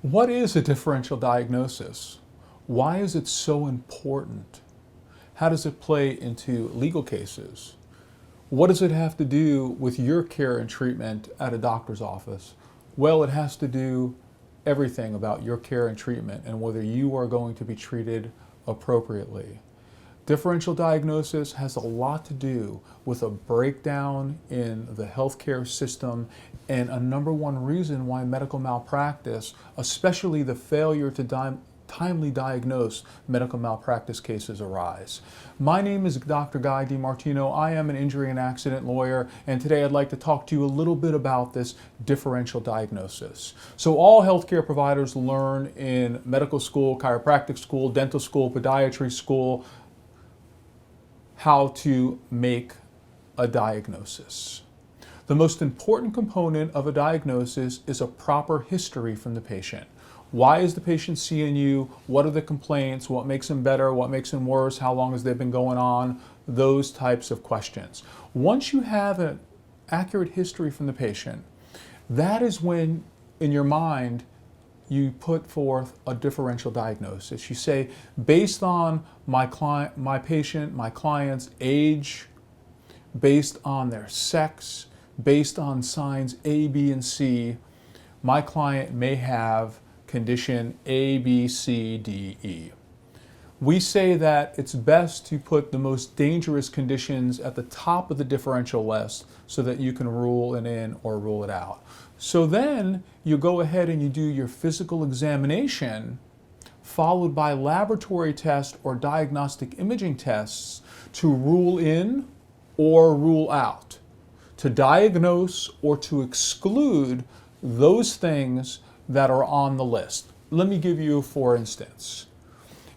What is a differential diagnosis? Why is it so important? How does it play into legal cases? What does it have to do with your care and treatment at a doctor's office? Well, it has to do everything about your care and treatment and whether you are going to be treated appropriately. Differential diagnosis has a lot to do with a breakdown in the healthcare system and a number one reason why medical malpractice, especially the failure to timely diagnose medical malpractice cases, arise. My name is Dr. Guy DiMartino. I am an injury and accident lawyer, and today I'd like to talk to you a little bit about this differential diagnosis. So all healthcare providers learn in medical school, chiropractic school, dental school, podiatry school, how to make a diagnosis. The most important component of a diagnosis is a proper history from the patient. Why is the patient seeing you? What are the complaints? What makes them better? What makes them worse? How long has they been going on? Those types of questions. Once you have an accurate history from the patient, that is when, in your mind, you put forth a differential diagnosis. You say, based on my client's age, based on their sex, based on signs A, B, and C, my client may have condition A, B, C, D, E. We say that it's best to put the most dangerous conditions at the top of the differential list so that you can rule it in or rule it out. So then you go ahead and you do your physical examination followed by laboratory tests or diagnostic imaging tests to rule in or rule out, to diagnose or to exclude those things that are on the list. Let me give you, for instance,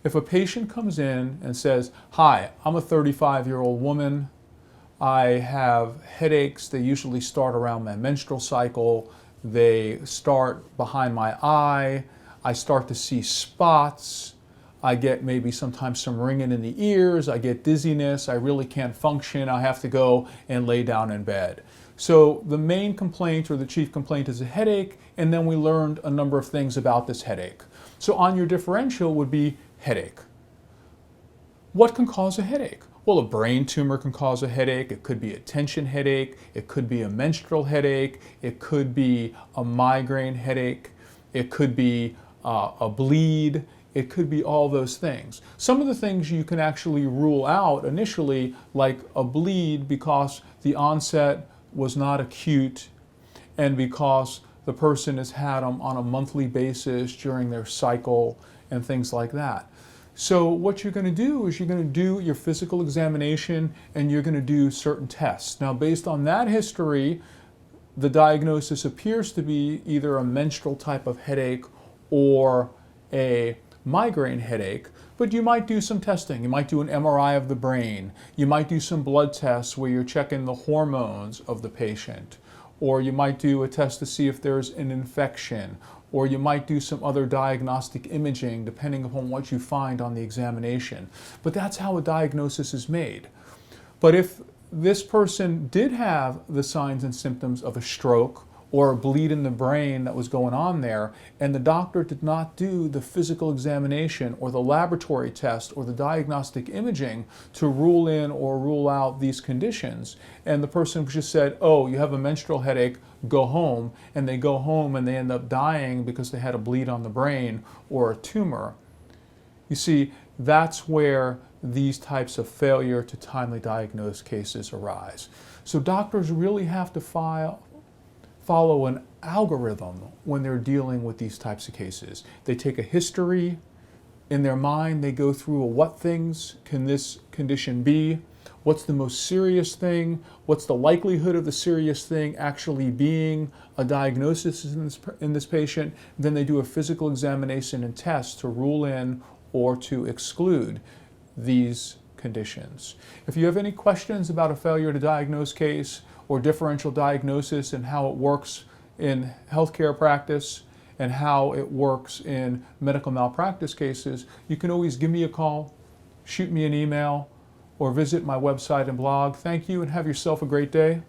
if a patient comes in and says, "Hi, I'm a 35-year-old woman. I have headaches. They usually start around my menstrual cycle. They start behind my eye. I start to see spots. I get maybe sometimes some ringing in the ears. I get dizziness. I really can't function. I have to go and lay down in bed." So the main complaint or the chief complaint is a headache, and then we learned a number of things about this headache. So on your differential would be headache. What can cause a headache? Well, a brain tumor can cause a headache. It could be a tension headache. It could be a menstrual headache. It could be a migraine headache. It could be a bleed. It could be all those things. Some of the things you can actually rule out initially, like a bleed, because the onset was not acute and because the person has had them on a monthly basis during their cycle and things like that. So what you're going to do is you're going to do your physical examination and you're going to do certain tests. Now, based on that history, the diagnosis appears to be either a menstrual type of headache or a migraine headache, but you might do some testing. You might do an MRI of the brain. You might do some blood tests where you're checking the hormones of the patient. Or you might do a test to see if there's an infection. Or you might do some other diagnostic imaging depending upon what you find on the examination. But that's how a diagnosis is made. But if this person did have the signs and symptoms of a stroke or a bleed in the brain that was going on there, and the doctor did not do the physical examination or the laboratory test or the diagnostic imaging to rule in or rule out these conditions, and the person just said, "Oh, you have a menstrual headache, go home," and they go home and they end up dying because they had a bleed on the brain or a tumor. You see, that's where these types of failure to timely diagnose cases arise. So doctors really have to follow an algorithm when they're dealing with these types of cases. They take a history. In their mind, they go through what things can this condition be? What's the most serious thing? What's the likelihood of the serious thing actually being a diagnosis in this patient? Then they do a physical examination and test to rule in or to exclude these conditions. If you have any questions about a failure to diagnose case or differential diagnosis and how it works in healthcare practice and how it works in medical malpractice cases, you can always give me a call, shoot me an email, or visit my website and blog. Thank you and have yourself a great day.